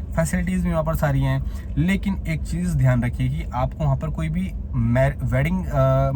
Facilities भी वहाँ पर सारी हैं। लेकिन एक चीज़ ध्यान रखिए कि आपको वहाँ पर कोई भी वेडिंग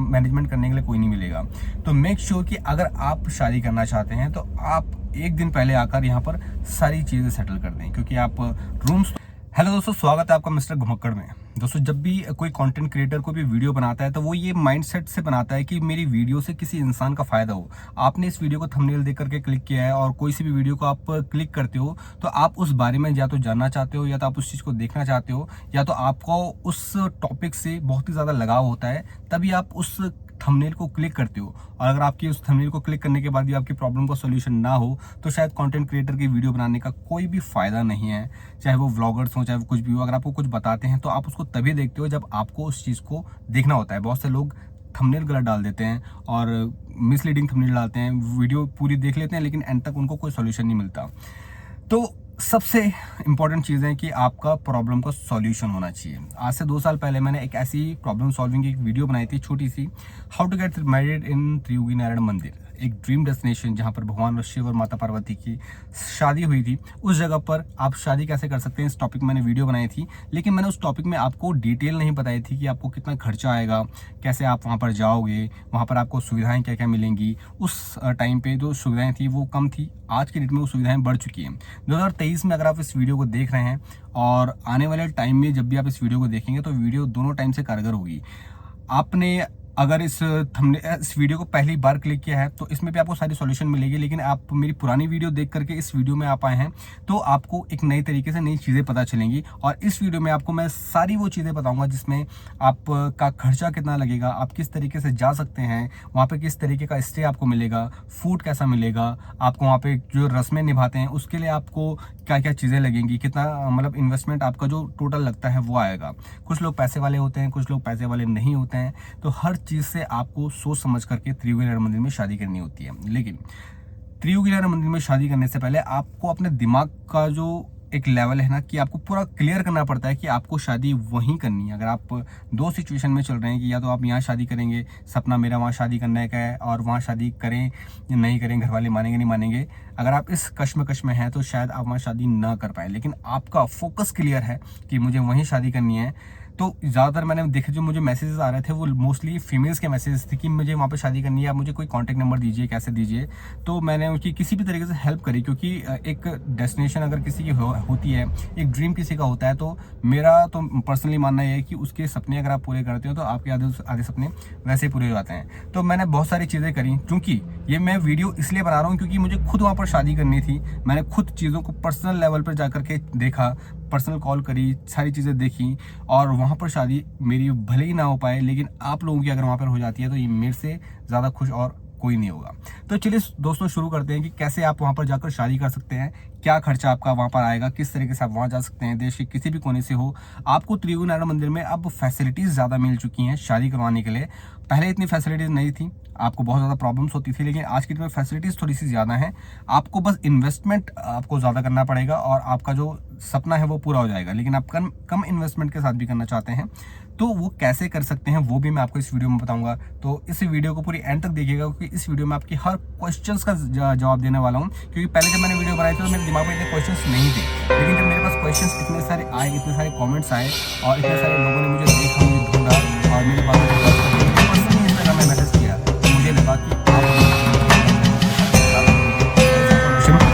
मैनेजमेंट करने के लिए कोई नहीं मिलेगा। तो मेक श्योर कि अगर आप शादी करना चाहते हैं तो आप एक दिन पहले आकर यहाँ पर सारी चीज़ें सेटल कर दें, क्योंकि आप रूम्स। हेलो दोस्तों, स्वागत है आपका मिस्टर घुमक्कड़ में। दोस्तों, जब भी कोई कंटेंट क्रिएटर को भी वीडियो बनाता है तो वो ये माइंडसेट से बनाता है कि मेरी वीडियो से किसी इंसान का फायदा हो। आपने इस वीडियो को थंबनेल देख करके क्लिक किया है और कोई सी भी वीडियो को आप क्लिक करते हो तो आप उस बारे में या तो जानना चाहते हो, या तो आप उस चीज़ को देखना चाहते हो, या तो आपको उस टॉपिक से बहुत ही ज़्यादा लगाव होता है, तभी आप उस थंबनेल को क्लिक करते हो। और अगर आपकी उस थंबनेल को क्लिक करने के बाद भी आपकी प्रॉब्लम का सॉल्यूशन ना हो तो शायद कंटेंट क्रिएटर की वीडियो बनाने का कोई भी फायदा नहीं है। चाहे वो व्लॉगर्स हो, चाहे वो कुछ भी हो, अगर आपको कुछ बताते हैं तो आप उसको तभी देखते हो जब आपको उस चीज़ को देखना होता है। बहुत से लोग थंबनेल गलत डाल देते हैं और मिसलीडिंग थंबनेल डालते हैं, वीडियो पूरी देख लेते हैं लेकिन एंड तक उनको कोई सॉल्यूशन नहीं मिलता। तो सबसे इम्पॉर्टेंट चीज़ है कि आपका प्रॉब्लम का सॉल्यूशन होना चाहिए। आज से 2 साल पहले मैंने एक ऐसी प्रॉब्लम सॉल्विंग की एक वीडियो बनाई थी, छोटी सी, how to get married in Triyugi Narayan मंदिर, एक ड्रीम डेस्टिनेशन जहाँ पर भगवान शिव और माता पार्वती की शादी हुई थी। उस जगह पर आप शादी कैसे कर सकते हैं, इस टॉपिक मैंने वीडियो बनाई थी। लेकिन मैंने उस टॉपिक में आपको डिटेल नहीं बताई थी कि आपको कितना खर्चा आएगा, कैसे आप वहाँ पर जाओगे, वहाँ पर आपको सुविधाएं क्या क्या मिलेंगी। उस टाइम पे जो सुविधाएं थी वो कम थी, आज की डेट में वो सुविधाएं बढ़ चुकी हैं। 2023 में अगर आप इस वीडियो को देख रहे हैं और आने वाले टाइम में जब भी आप इस वीडियो को देखेंगे तो वीडियो दोनों टाइम से कारगर होगी। आपने अगर इस वीडियो को पहली बार क्लिक किया है तो इसमें भी आपको सारी सॉल्यूशन मिलेगी, लेकिन आप मेरी पुरानी वीडियो देख करके इस वीडियो में आप आए हैं तो आपको एक नई तरीके से नई चीज़ें पता चलेंगी। और इस वीडियो में आपको मैं सारी वो चीज़ें बताऊंगा जिसमें आपका खर्चा कितना लगेगा, आप किस तरीके से जा सकते हैं, वहाँ पे किस तरीके का स्टे आपको मिलेगा, फूड कैसा मिलेगा, आपको वहाँ पे जो रस्में निभाते हैं उसके लिए आपको क्या क्या चीज़ें लगेंगी, कितना मतलब इन्वेस्टमेंट आपका जो टोटल लगता है वो आएगा। कुछ लोग पैसे वाले होते हैं, कुछ लोग पैसे वाले नहीं होते हैं, तो हर चीज़ से आपको सोच समझ करके त्रियुगी नारायण मंदिर में शादी करनी होती है। लेकिन त्रियुगी नारायण मंदिर में शादी करने से पहले आपको अपने दिमाग का जो एक लेवल है ना, कि आपको पूरा क्लियर करना पड़ता है कि आपको शादी वहीं करनी है। अगर आप दो सिचुएशन में चल रहे हैं कि या तो आप यहाँ शादी करेंगे, सपना मेरा वहाँ शादी करने का है, और वहाँ शादी करें या नहीं करें, घर वाले मानेंगे नहीं मानेंगे, अगर आप इस कश्मकश में हैं तो शायद आप वहाँ शादी ना कर पाए। लेकिन आपका फोकस क्लियर है कि मुझे वहीं शादी करनी है, तो ज़्यादातर मैंने देखे जो मुझे मैसेजेस आ रहे थे वो मोस्टली फीमेल्स के मैसेजेस थे कि मुझे वहाँ पे शादी करनी है, आप मुझे कोई कांटेक्ट नंबर दीजिए, कैसे दीजिए। तो मैंने उनकी किसी भी तरीके से हेल्प करी, क्योंकि एक डेस्टिनेशन अगर किसी की होती है, एक ड्रीम किसी का होता है, तो मेरा तो पर्सनली मानना यह है कि उसके सपने अगर आप पूरे करते हो तो आपके आधे आधे सपने वैसे ही पूरे हो जाते हैं। तो मैंने बहुत सारी चीज़ें करी, क्योंकि ये मैं वीडियो इसलिए बना रहा हूँ क्योंकि मुझे खुद वहाँ पर शादी करनी थी। मैंने खुद चीज़ों को पर्सनल लेवल पर जा करके देखा, पर्सनल कॉल करी, सारी चीज़ें देखी, और वहाँ पर शादी मेरी भले ही ना हो पाए, लेकिन आप लोगों की अगर वहाँ पर हो जाती है तो ये मेरे से ज़्यादा खुश और कोई नहीं होगा। तो चलिए दोस्तों शुरू करते हैं कि कैसे आप वहाँ पर जाकर शादी कर सकते हैं, क्या खर्चा आपका वहाँ पर आएगा, किस तरीके से आप वहाँ जा सकते हैं। देश के किसी भी कोने से हो, आपको त्रियुगी नारायण मंदिर में अब फैसिलिटीज़ ज़्यादा मिल चुकी हैं शादी करवाने के लिए। पहले इतनी फैसिलिटीज़ नहीं थी, आपको बहुत ज़्यादा प्रॉब्लम्स होती थी, लेकिन आज की डेट में फैसिलिटीज़ थोड़ी सी ज़्यादा हैं। आपको बस इन्वेस्टमेंट आपको ज़्यादा करना पड़ेगा और आपका जो सपना है वो पूरा हो जाएगा। लेकिन आप कम कम इन्वेस्टमेंट के साथ भी करना चाहते हैं तो वो कैसे कर सकते हैं वो भी मैं आपको इस वीडियो में बताऊंगा। तो इस वीडियो को पूरी एंड तक देखिएगा, क्योंकि इस वीडियो में आपकी हर क्वेश्चंस का जवाब देने वाला हूँ। क्योंकि पहले जब मैंने वीडियो बनाई थी तो मेरे दिमाग में इतने क्वेश्चंस नहीं थे, लेकिन जब मेरे पास क्वेश्चंस इतने सारे आए, इतने सारे कमेंट्स आए और इतने सारे लोगों ने मुझे देखा, मुझे ढूंढा और मेरी बातों को गौर करके मुझे पर्सनली इंस्टाग्राम में मैसेज किया, तो मुझे लगा कि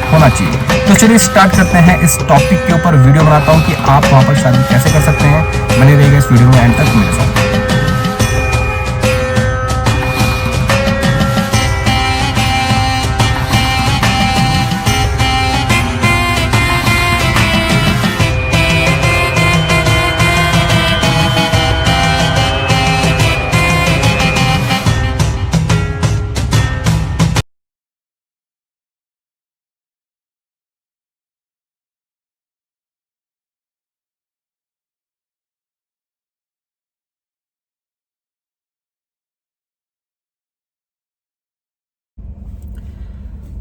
होना चाहिए। तो चलिए स्टार्ट करते हैं, इस टॉपिक के ऊपर वीडियो बनाता हूँ कि आप वहाँ पर शादी कैसे कर सकते हैं। बने रहिएगा इस वीडियो में एंड तक मेरे साथ।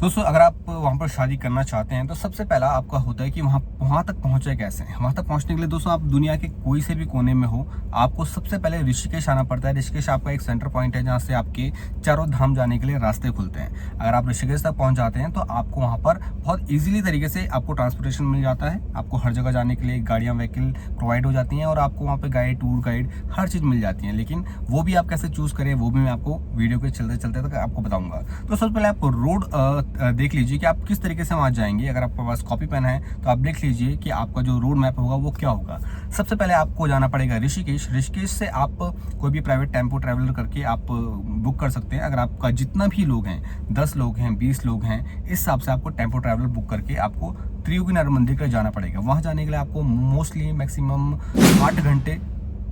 दोस्तों अगर आप वहाँ पर शादी करना चाहते हैं तो सबसे पहला आपका होता है कि वहाँ तक पहुँचे कैसे। वहाँ तक पहुँचने के लिए दोस्तों आप दुनिया के कोई से भी कोने में हो, आपको सबसे पहले ऋषिकेश आना पड़ता है। ऋषिकेश आपका एक सेंटर पॉइंट है जहाँ से आपके चारों धाम जाने के लिए रास्ते खुलते हैं। अगर आप ऋषिकेश तक पहुँच जाते हैं तो आपको वहाँ पर बहुत ईजिली तरीके से आपको ट्रांसपोर्टेशन मिल जाता है। आपको हर जगह जाने के लिए गाड़ियाँ व्हीकल प्रोवाइड हो जाती हैं और आपको वहाँ पर गाइड, टूर गाइड हर चीज़ मिल जाती है। लेकिन वो भी आप कैसे चूज़ करें वो भी मैं आपको वीडियो के चलते चलते तक आपको बताऊँगा। तो सबसे पहले आप रोड देख लीजिए कि आप किस तरीके से वहाँ जाएंगे। अगर आपके पास कॉपी पेन है तो आप देख लीजिए कि आपका जो रोड मैप होगा वो क्या होगा। सबसे पहले आपको जाना पड़ेगा ऋषिकेश। ऋषिकेश से आप कोई भी प्राइवेट टेम्पो ट्रैवलर करके आप बुक कर सकते हैं। अगर आपका जितना भी लोग हैं, 10 लोग हैं, 20 लोग हैं, इस हिसाब से आपको टेम्पो ट्रैवलर बुक करके आपको त्रियोगीनारायण मंदिर के लिए जाना पड़ेगा। वहाँ जाने के लिए आपको मोस्टली मैक्सिमम 8 घंटे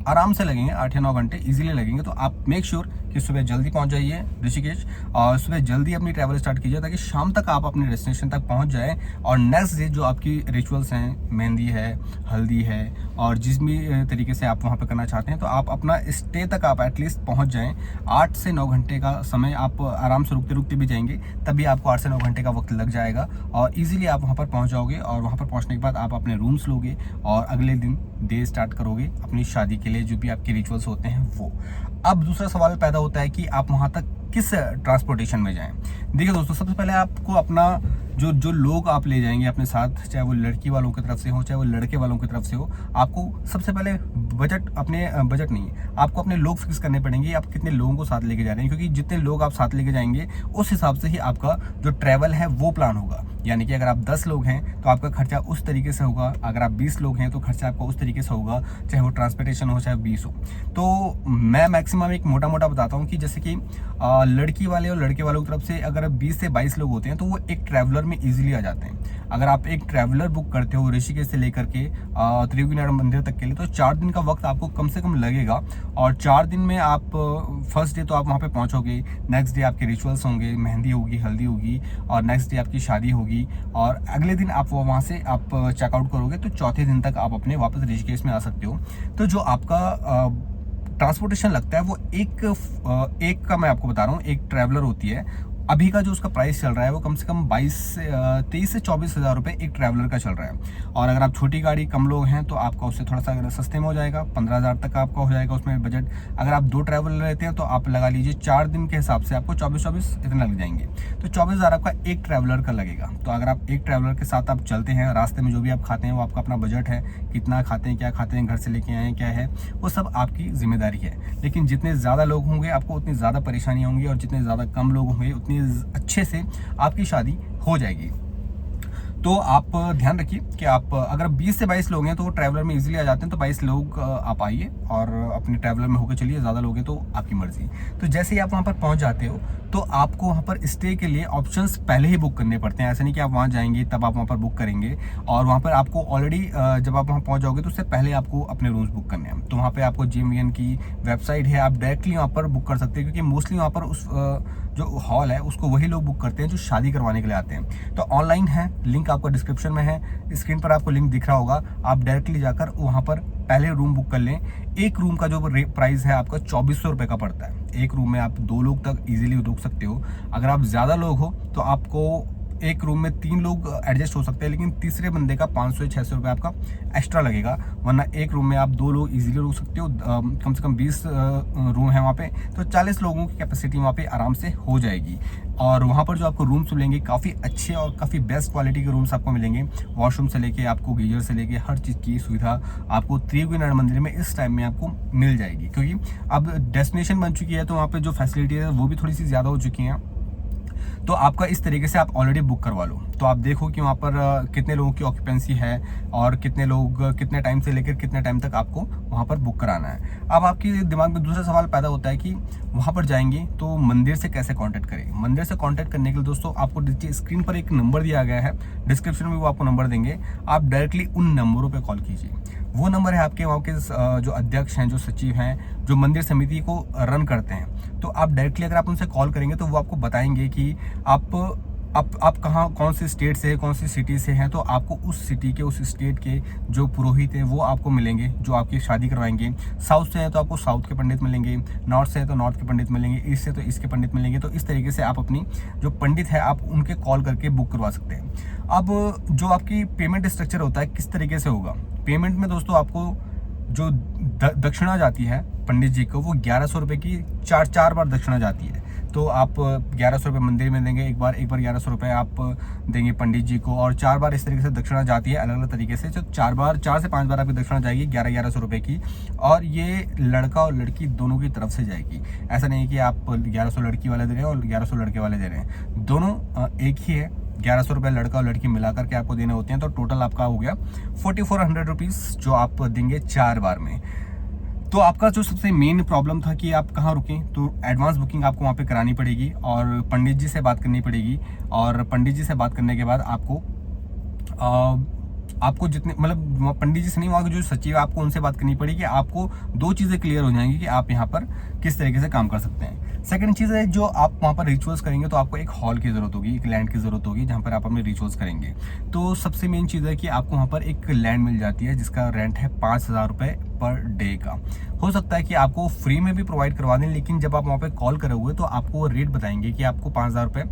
आराम से लगेंगे, 8 या 9 घंटे इजीली लगेंगे। तो आप मेक श्योर कि सुबह जल्दी पहुंच जाइए ऋषिकेश और सुबह जल्दी अपनी ट्रैवल स्टार्ट कीजिए ताकि शाम तक आप अपने डेस्टिनेशन तक पहुंच जाए। और नेक्स्ट डे जो आपकी रिचुअल्स हैं, मेहंदी है, हल्दी है और जिस भी तरीके से आप वहां पे करना चाहते हैं, तो आप अपना स्टे तक आप एटलीस्ट पहुंच जाएं। 8 से 9 घंटे का समय आप आराम से रुकते रुकते भी जाएंगे, तभी आपको 8 से 9 घंटे का वक्त लग जाएगा और ईजिली आप वहाँ पर पहुँच जाओगे। और वहाँ पर पहुँचने के बाद आप अपने रूम्स लोगे और अगले दिन डे स्टार्ट करोगे अपनी शादी के लिए, जो भी आपके रिचुअल्स होते हैं वो। अब दूसरा सवाल पैदा होता है कि आप वहां तक किस ट्रांसपोर्टेशन में जाएं। देखिए दोस्तों, सबसे पहले आपको अपना जो लोग आप ले जाएंगे अपने साथ, चाहे वो लड़की वालों की तरफ से हो चाहे वो लड़के वालों की तरफ से हो, आपको सबसे पहले बजट नहीं, आपको अपने लोग फिक्स करने पड़ेंगे। आप कितने लोगों को साथ लेके जा रहे हैं, क्योंकि जितने लोग आप साथ लेके जाएंगे उस हिसाब से ही आपका जो ट्रैवल है वो प्लान होगा। यानी कि अगर आप 10 लोग हैं तो आपका खर्चा उस तरीके से होगा, अगर आप 20 लोग हैं तो खर्चा आपका उस तरीके से होगा, चाहे वो ट्रांसपोर्टेशन हो चाहे 20 हो। तो मैं मैक्सिमम एक मोटा बताता हूँ कि जैसे कि लड़की वाले और लड़के वालों की तरफ से अगर 20 से 22 लोग होते हैं तो वो एक ट्रैवलर में इजीली आ जाते हैं। अगर आप एक ट्रैवलर बुक करते हो ऋषिकेश से लेकर के त्रियोगीनारायण मंदिर तक के लिए, तो 4 दिन का वक्त आपको कम से कम लगेगा। और 4 दिन में आप फर्स्ट डे तो आप वहाँ पे पहुँचोगे, नेक्स्ट डे आपके रिचुअल्स होंगे, मेहंदी होगी, हल्दी होगी और नेक्स्ट डे आपकी शादी होगी और अगले दिन आप वहाँ से आप चेकआउट करोगे तो चौथे दिन तक आप अपने वापस ऋषिकेश में आ सकते हो। तो जो आपका ट्रांसपोर्टेशन लगता है वो एक का मैं आपको बता रहा हूँ, एक ट्रैवलर होती है, अभी का जो उसका प्राइस चल रहा है वो कम से कम 23 से 24 हज़ार रुपये एक ट्रैवलर का चल रहा है। और अगर आप छोटी गाड़ी कम लोग हैं तो आपका उससे थोड़ा सा सस्ते में हो जाएगा, 15 हज़ार तक आपका हो जाएगा उसमें बजट। अगर आप 2 ट्रैवलर रहते हैं तो आप लगा लीजिए 4 दिन के हिसाब से आपको 24 इतना लग जाएंगे, तो 24 हज़ार आपका एक ट्रैवलर का लगेगा। तो अगर आप एक ट्रैवलर के साथ आप चलते हैं, रास्ते में जो भी आप खाते हैं वो आपका अपना बजट है, कितना खाते हैं, क्या खाते हैं, घर से लेके आए हैं, क्या है, वो सब आपकी जिम्मेदारी है। लेकिन जितने ज़्यादा लोग होंगे आपको उतनी ज़्यादा परेशानियाँ होंगी और जितने ज़्यादा कम लोग होंगे उतनी अच्छे से आपकी शादी हो जाएगी। तो आप ध्यान रखिए कि आप अगर 20 से 22 लोग हैं तो वो ट्रैवलर में इजीली आ जाते हैं, तो 22 लोग आप आइए और अपने ट्रैवलर में होकर चलिए। ज़्यादा लोग हैं तो आपकी मर्जी। तो जैसे ही आप वहाँ पर पहुँच जाते हो तो आपको वहाँ पर स्टे के लिए ऑप्शंस पहले ही बुक करने पड़ते हैं। ऐसा नहीं कि आप वहाँ जाएंगे तब आप वहाँ पर बुक करेंगे, और वहाँ पर आपको ऑलरेडी जब आप वहाँ पहुँच जाओगे तो उससे पहले आपको अपने रूम्स बुक करने हैं। तो वहाँ पर आपको JMVN की वेबसाइट है, आप डायरेक्टली वहाँ पर बुक कर सकते हैं, क्योंकि मोस्टली वहाँ पर उस जो हॉल है उसको वही लोग बुक करते हैं जो शादी करवाने के लिए आते हैं। तो ऑनलाइन है, लिंक आपको डिस्क्रिप्शन में है, स्क्रीन पर आपको लिंक दिख रहा होगा, आप डायरेक्टली जाकर वहाँ पर पहले रूम बुक कर लें। एक रूम का जो प्राइस है आपका 2400 रुपये का पड़ता है। एक रूम में आप 2 लोग तक इजीली रुक सकते हो। अगर आप ज़्यादा लोग हो तो आपको एक रूम में 3 लोग एडजस्ट हो सकते हैं, लेकिन तीसरे बंदे का 500 या 600 रुपये आपका एक्स्ट्रा लगेगा। वरना एक रूम में आप 2 लोग इजीली रुक सकते हो। कम से कम 20 रूम है वहाँ पे, तो 40 लोगों की कैपेसिटी वहाँ पे आराम से हो जाएगी। और वहाँ पर जो आपको रूम्स मिलेंगे काफ़ी अच्छे और काफ़ी बेस्ट क्वालिटी के रूम्स आपको मिलेंगे। वॉशरूम से लेके आपको गीजर से लेके हर चीज़ की सुविधा आपको त्रियोगीनारायण मंदिर में इस टाइम में आपको मिल जाएगी, क्योंकि अब डेस्टिनेशन बन चुकी है तो वहाँ पर जो फैसिलिटी है वो भी थोड़ी सी ज़्यादा हो चुकी हैं। तो आपका इस तरीके से आप ऑलरेडी बुक करवा लो, तो आप देखो कि वहाँ पर कितने लोगों की ऑक्यूपेंसी है और कितने लोग कितने टाइम से लेकर कितने टाइम तक आपको वहाँ पर बुक कराना है। अब आपके दिमाग में दूसरा सवाल पैदा होता है कि वहाँ पर जाएंगे तो मंदिर से कैसे कांटेक्ट करें। मंदिर से कांटेक्ट करने के लिए दोस्तों आपको स्क्रीन पर एक नंबर दिया गया है, डिस्क्रिप्शन में वो आपको नंबर देंगे, आप डायरेक्टली उन नंबरों पर कॉल कीजिए। वो नंबर है आपके वहाँ के जो अध्यक्ष हैं, जो सचिव हैं, जो मंदिर समिति को रन करते हैं। तो आप डायरेक्टली अगर आप उनसे कॉल करेंगे तो वो आपको बताएंगे कि आप आप कहाँ कौन सी स्टेट से है, कौन सी सिटी से हैं, तो आपको उस सिटी के उस स्टेट के जो पुरोहित हैं वो आपको मिलेंगे जो आपकी शादी करवाएंगे। साउथ से हैं तो आपको साउथ के पंडित मिलेंगे, नॉर्थ से है तो नॉर्थ के पंडित मिलेंगे, ईस्ट से तो ईस्ट के पंडित मिलेंगे। तो इस तरीके से आप अपनी जो पंडित है आप उनके कॉल करके बुक करवा सकते हैं। अब जो आपकी पेमेंट स्ट्रक्चर होता है किस तरीके से होगा, पेमेंट में दोस्तों आपको जो दक्षिणा जाती है पंडित जी को वो 1100 रुपये की चार बार दक्षिणा जाती है। तो आप 1100 रुपये मंदिर में देंगे एक बार 1100 रुपये आप देंगे पंडित जी को, और 4 बार इस तरीके से दक्षिणा जाती है अलग अलग तरीके से। जो 4 से 5 बार आपकी दक्षिणा जाएगी 1100 रुपये की, और ये लड़का और लड़की दोनों की तरफ से जाएगी। ऐसा नहीं है कि आप 1100 लड़की वाले दे रहे हैं और 1100 लड़के वाले दे रहे हैं, दोनों एक ही है। 1100 रुपये लड़का और लड़की मिला करके आपको देने होते हैं। तो टोटल आपका हो गया 4400 रुपीज़ जो आप देंगे 4 बार में। तो आपका जो सबसे मेन प्रॉब्लम था कि आप कहाँ रुकें, तो एडवांस बुकिंग आपको वहाँ पे करानी पड़ेगी और पंडित जी से बात करनी पड़ेगी। और पंडित जी से बात करने के बाद आपको जितने मतलब पंडित जी से नहीं, वहाँ के जो सचिव है आपको उनसे बात करनी पड़ेगी। आपको 2 चीज़ें क्लियर हो जाएंगी कि आप यहाँ पर किस तरीके से काम कर सकते हैं। सेकंड चीज़ है जो आप वहाँ पर रिचुअल्स करेंगे तो आपको एक हॉल की ज़रूरत होगी, एक लैंड की ज़रूरत होगी जहाँ पर आप अपने रिचुअल्स करेंगे। तो सबसे मेन चीज़ है कि आपको वहाँ पर एक लैंड मिल जाती है जिसका रेंट है 5000 रुपये पर डे का। हो सकता है कि आपको फ्री में भी प्रोवाइड करवा दें, लेकिन जब आप वहाँ पर कॉल करोगे तो आपको वो रेट बताएंगे कि आपको 5000 रुपये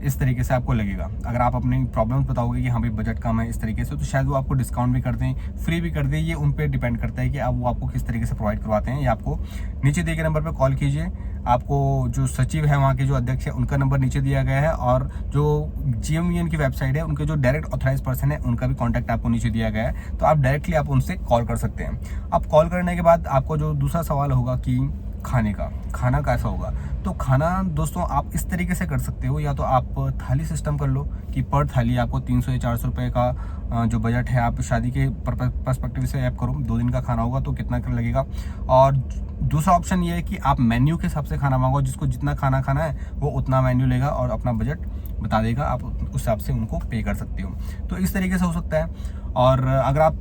इस तरीके से आपको लगेगा। अगर आप अपनी प्रॉब्लम्स बताओगे कि हाँ भाई बजट कम है इस तरीके से, तो शायद वो आपको डिस्काउंट भी कर दें, फ्री भी कर दें। ये उन पे डिपेंड करता है कि आप वो आपको किस तरीके से प्रोवाइड करवाते हैं। या आपको नीचे दिए गए नंबर पे कॉल कीजिए, आपको जो सचिव है वहाँ के जो अध्यक्ष है उनका नंबर नीचे दिया गया है, और जो GMVN की वेबसाइट है उनके जो डायरेक्ट ऑथराइज पर्सन है उनका भी कॉन्टैक्ट आपको नीचे दिया गया है। तो आप डायरेक्टली आप उनसे कॉल कर सकते हैं। अब कॉल करने के बाद आपको जो दूसरा सवाल होगा कि खाना कैसा होगा, तो खाना दोस्तों आप इस तरीके से कर सकते हो। या तो आप थाली सिस्टम कर लो कि पर थाली आपको 300 या 400 रुपये का जो बजट है आप शादी के पर्सपेक्टिव से ऐप करो, 2 दिन का खाना होगा तो कितना कर लगेगा। और दूसरा ऑप्शन ये है कि आप मेन्यू के हिसाब से खाना मांगो, जिसको जितना खाना खाना है वो उतना मेन्यू लेगा और अपना बजट बता देगा, आप उस हिसाब से उनको पे कर सकते हो। तो इस तरीके से हो सकता है। और अगर आप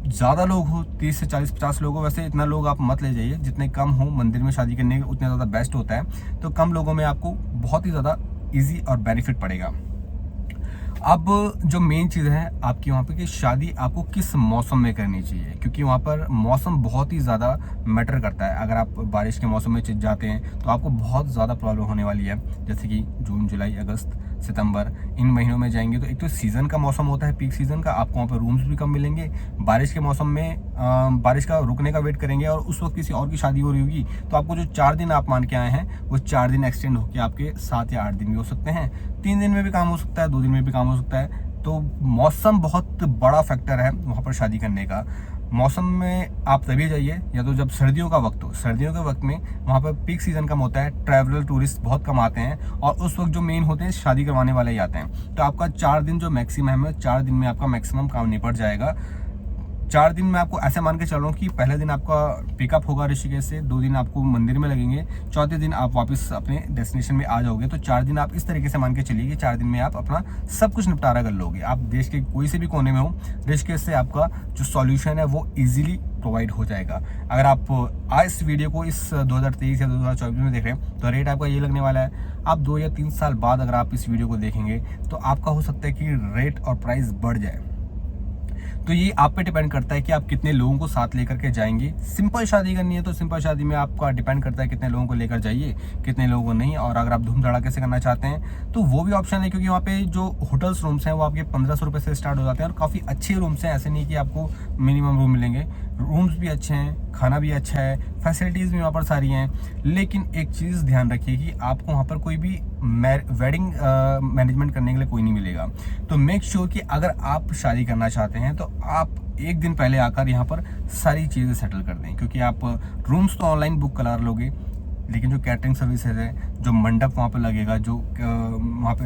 ज़्यादा लोग हो, 30 से 40-50 लोग हो, वैसे इतना लोग आप मत ले जाइए, जितने कम हो मंदिर में शादी करने के उतने ज़्यादा बेस्ट होता है। तो कम लोगों में आपको बहुत ही ज़्यादा ईजी और बेनिफिट पड़ेगा। अब जो मेन चीज़ है आपकी वहाँ पे कि शादी आपको किस मौसम में करनी चाहिए, क्योंकि वहाँ पर मौसम बहुत ही ज़्यादा मैटर करता है। अगर आप बारिश के मौसम में जाते हैं तो आपको बहुत ज़्यादा प्रॉब्लम होने वाली है, जैसे कि जून, जुलाई, अगस्त, सितंबर, इन महीनों में जाएंगे तो एक तो सीज़न का मौसम होता है, पीक सीज़न का, आपको वहाँ पर रूम्स भी कम मिलेंगे। बारिश के मौसम में बारिश का रुकने का वेट करेंगे और उस वक्त किसी और की शादी हो रही होगी, तो आपको जो 4 दिन आप मान के आए हैं वो 4 दिन एक्सटेंड होकर आपके 7 या 8 दिन भी हो सकते हैं। 3 दिन में भी काम हो सकता है, 2 दिन में भी काम हो सकता है। तो मौसम बहुत बड़ा फैक्टर है वहाँ पर शादी करने का। मौसम में आप तभी जाइए या तो जब सर्दियों का वक्त हो, सर्दियों के वक्त में वहाँ पर पीक सीज़न कम होता है, ट्रैवलर टूरिस्ट बहुत कम आते हैं और उस वक्त जो मेन होते हैं शादी करवाने वाले ही आते हैं। तो आपका 4 दिन जो मैक्सिमम है, 4 दिन में आपका मैक्सिमम काम निपट जाएगा। 4 दिन में आपको ऐसे मान के चल रहा हूँ कि पहले दिन आपका पिकअप होगा ऋषिकेश से, 2 दिन आपको मंदिर में लगेंगे, चौथे दिन आप वापस अपने डेस्टिनेशन में आ जाओगे। तो 4 दिन आप इस तरीके से मान के चलिए कि 4 दिन में आप अपना सब कुछ निपटारा कर लोगे। आप देश के कोई से भी कोने में हो, ऋषिकेश से आपका जो सॉल्यूशन है वो ईजिली प्रोवाइड हो जाएगा। अगर आप आज इस वीडियो को इस 2023 या 2024 में देख रहे हैं तो रेट आपका ये लगने वाला है। आप 2 या 3 साल बाद अगर आप इस वीडियो को देखेंगे तो आपका हो सकता है कि रेट और प्राइस बढ़ जाए। तो ये आप पे डिपेंड करता है कि आप कितने लोगों को साथ लेकर के जाएंगे। सिंपल शादी करनी है तो सिंपल शादी में आपका डिपेंड करता है कितने लोगों को लेकर जाइए, कितने लोगों को नहीं। और अगर आप धूम धड़ाके से करना चाहते हैं तो वो भी ऑप्शन है, क्योंकि वहाँ पे जो होटल्स रूम्स हैं वो आपके 1500 रुपये से स्टार्ट हो जाते हैं और काफ़ी अच्छे रूम्स हैं। ऐसे नहीं कि आपको मिनिमम रूम मिलेंगे, रूम्स भी अच्छे हैं, खाना भी अच्छा है, फैसिलिटीज़ भी वहाँ पर सारी हैं। लेकिन एक चीज़ ध्यान रखिए कि आपको वहाँ पर कोई भी वेडिंग मैनेजमेंट करने के लिए कोई नहीं मिलेगा। तो मेक श्योर कि अगर आप शादी करना चाहते हैं तो आप एक दिन पहले आकर यहाँ पर सारी चीज़ें सेटल कर दें, क्योंकि आप रूम्स तो ऑनलाइन बुक करा लोगे, लेकिन जो कैटरिंग सर्विसेज है, जो मंडप वहाँ पर लगेगा, जो वहाँ पे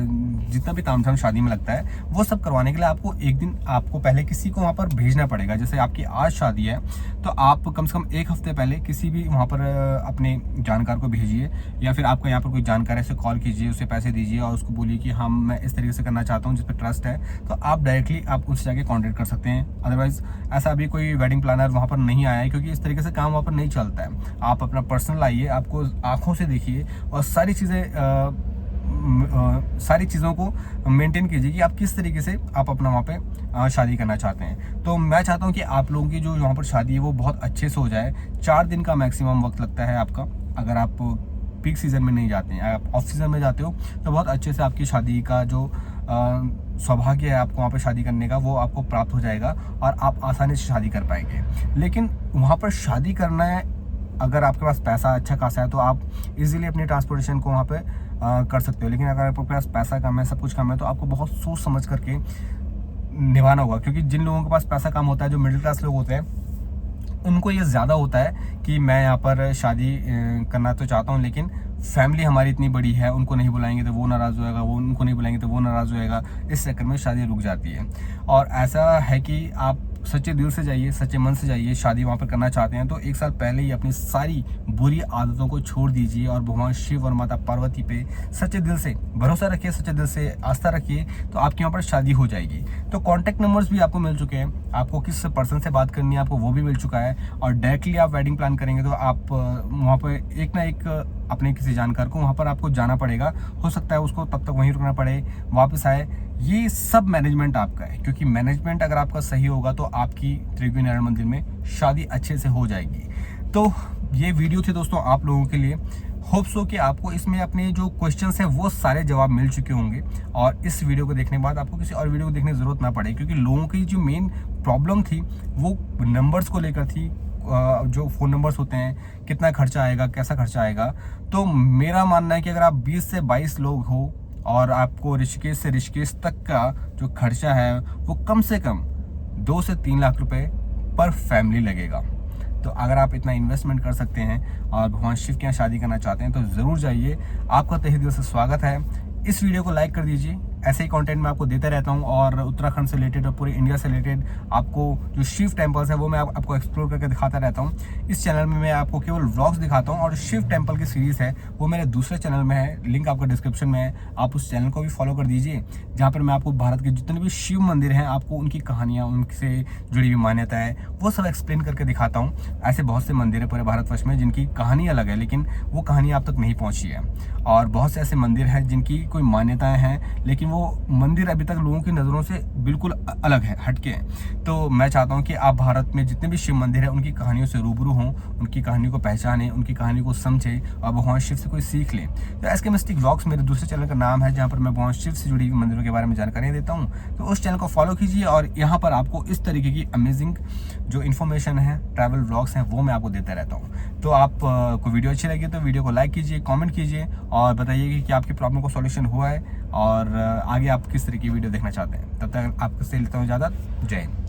जितना भी तामझाम शादी में लगता है वो सब करवाने के लिए आपको एक दिन आपको पहले किसी को वहाँ पर भेजना पड़ेगा। जैसे आपकी आज शादी है तो आप कम से कम 1 हफ्ते पहले किसी भी वहाँ पर अपने जानकार को भेजिए, या फिर आपका यहाँ पर कोई जानकार है, उसे कॉल कीजिए, उसे पैसे दीजिए और उसको बोलिए कि हाँ मैं इस तरीके से करना चाहता हूँ जिस पर ट्रस्ट है। तो आप डायरेक्टली आप उनसे जाके कॉन्टेक्ट कर सकते हैं। अदरवाइज ऐसा अभी कोई वेडिंग प्लानर वहाँ पर नहीं आया है, क्योंकि इस तरीके से काम वहाँ पर नहीं चलता है। आप अपना पर्सनल आइए, आपको आँखों से देखिए और सारी चीज़ें सारी चीज़ों को मेंटेन कीजिए कि आप किस तरीके से आप अपना वहाँ पे शादी करना चाहते हैं। तो मैं चाहता हूँ कि आप लोगों की जो वहाँ पर शादी है वो बहुत अच्छे से हो जाए। 4 दिन का मैक्सिमम वक्त लगता है आपका, अगर आप पीक सीज़न में नहीं जाते हैं, आप ऑफ सीज़न में जाते हो तो बहुत अच्छे से आपकी शादी का जो सौभाग्य है आपको वहाँ पे शादी करने का वो आपको प्राप्त हो जाएगा और आप आसानी से शादी कर पाएंगे। लेकिन वहाँ पर शादी करना है, अगर आपके पास पैसा अच्छा खासा है तो आप इजीली अपनी ट्रांसपोर्टेशन को वहाँ पे कर सकते हो। लेकिन अगर आपके पास पैसा कम है, सब कुछ कम है, तो आपको बहुत सोच समझ करके निभाना होगा। क्योंकि जिन लोगों के पास पैसा कम होता है, जो मिडिल क्लास लोग होते हैं, उनको ये ज़्यादा होता है कि मैं यहाँ पर शादी करना तो चाहता हूँ, लेकिन फैमिली हमारी इतनी बड़ी है, उनको नहीं बुलाएंगे तो वो नाराज़ होएगा, वो उनको नहीं बुलाएंगे तो वो नाराज़ होएगा। इस चक्कर में शादी रुक जाती है। और ऐसा है कि आप सच्चे दिल से जाइए, सच्चे मन से जाइए, शादी वहाँ पर करना चाहते हैं तो 1 साल पहले ही अपनी सारी बुरी आदतों को छोड़ दीजिए और भगवान शिव और माता पार्वती पे सच्चे दिल से भरोसा रखिए, सच्चे दिल से आस्था रखिए, तो आपके यहाँ पर शादी हो जाएगी। तो कॉन्टैक्ट नंबर्स भी आपको मिल चुके हैं, आपको किस पर्सन से बात करनी है आपको वो भी मिल चुका है। और डायरेक्टली आप वेडिंग प्लान करेंगे तो आप वहाँ पर एक ना एक अपने किसी जानकार को वहाँ पर आपको जाना पड़ेगा। हो सकता है उसको तब तक वहीं रुकना पड़े, वापस आए। ये सब मैनेजमेंट आपका है, क्योंकि मैनेजमेंट अगर आपका सही होगा तो आपकी त्रिवेणी नारायण मंदिर में शादी अच्छे से हो जाएगी। तो ये वीडियो थी दोस्तों आप लोगों के लिए। होप सो कि आपको इसमें अपने जो क्वेश्चंस हैं वो सारे जवाब मिल चुके होंगे और इस वीडियो को देखने के बाद आपको किसी और वीडियो को देखने की ज़रूरत ना पड़े। क्योंकि लोगों की जो मेन प्रॉब्लम थी वो नंबर्स को लेकर थी, जो फ़ोन नंबर्स होते हैं, कितना खर्चा आएगा, कैसा खर्चा आएगा। तो मेरा मानना है कि अगर आप 20 से 22 लोग हो और आपको ऋषिकेश से ऋषिकेश तक का जो खर्चा है वो कम से कम 2 से 3 लाख रुपए पर फैमिली लगेगा। तो अगर आप इतना इन्वेस्टमेंट कर सकते हैं और भगवान शिव के यहाँ शादी करना चाहते हैं तो ज़रूर जाइए। आपका तहे दिल से स्वागत है। इस वीडियो को लाइक कर दीजिए, ऐसे ही कंटेंट मैं आपको देता रहता हूँ और उत्तराखंड से रिलेटेड और पूरे इंडिया से रिलेटेड आपको जो शिव टेम्पल्स है वो मैं आपको एक्सप्लोर करके दिखाता रहता हूँ। इस चैनल में मैं आपको केवल व्लॉग्स दिखाता हूँ और शिव टेम्पल की सीरीज़ है वो मेरे दूसरे चैनल में है, लिंक आपको डिस्क्रिप्शन में है, आप उस चैनल को भी फॉलो कर दीजिए, जहाँ पर मैं आपको भारत के जितने भी शिव मंदिर हैं आपको उनकी कहानियाँ, उनसे जुड़ी हुई मान्यता है वो सब एक्सप्लेन करके दिखाता हूँ। ऐसे बहुत से मंदिर है पूरे भारतवर्ष में जिनकी कहानी अलग है लेकिन वो कहानी आप तक नहीं पहुँची है, और बहुत से ऐसे मंदिर हैं जिनकी कोई मान्यताएँ हैं लेकिन वो मंदिर अभी तक लोगों की नज़रों से बिल्कुल अलग है, हटके हैं। तो मैं चाहता हूँ कि आप भारत में जितने भी शिव मंदिर हैं उनकी कहानियों से रूबरू हों, उनकी कहानी को पहचानें, उनकी कहानी को समझें और भगवान शिव से कोई सीख लें। तो एसके मिस्टिक व्लॉग्स मेरे दूसरे चैनल का नाम है, जहाँ पर मैं भगवान शिव से जुड़ी हुई मंदिरों के बारे में जानकारियाँ देता हूँ। तो उस चैनल को फॉलो कीजिए और यहाँ पर आपको इस तरीके की अमेजिंग जो इन्फॉर्मेशन है, ट्रैवल व्लॉग्स हैं, वो मैं आपको देता रहता हूँ। तो आप को वीडियो अच्छी लगी तो वीडियो को लाइक कीजिए, कमेंट कीजिए और बताइए कि आपकी प्रॉब्लम को सॉल्यूशन हुआ है और आगे आप किस तरह की वीडियो देखना चाहते हैं। तब तक आपसे लेता हूँ इजाज़त। जय हिंद।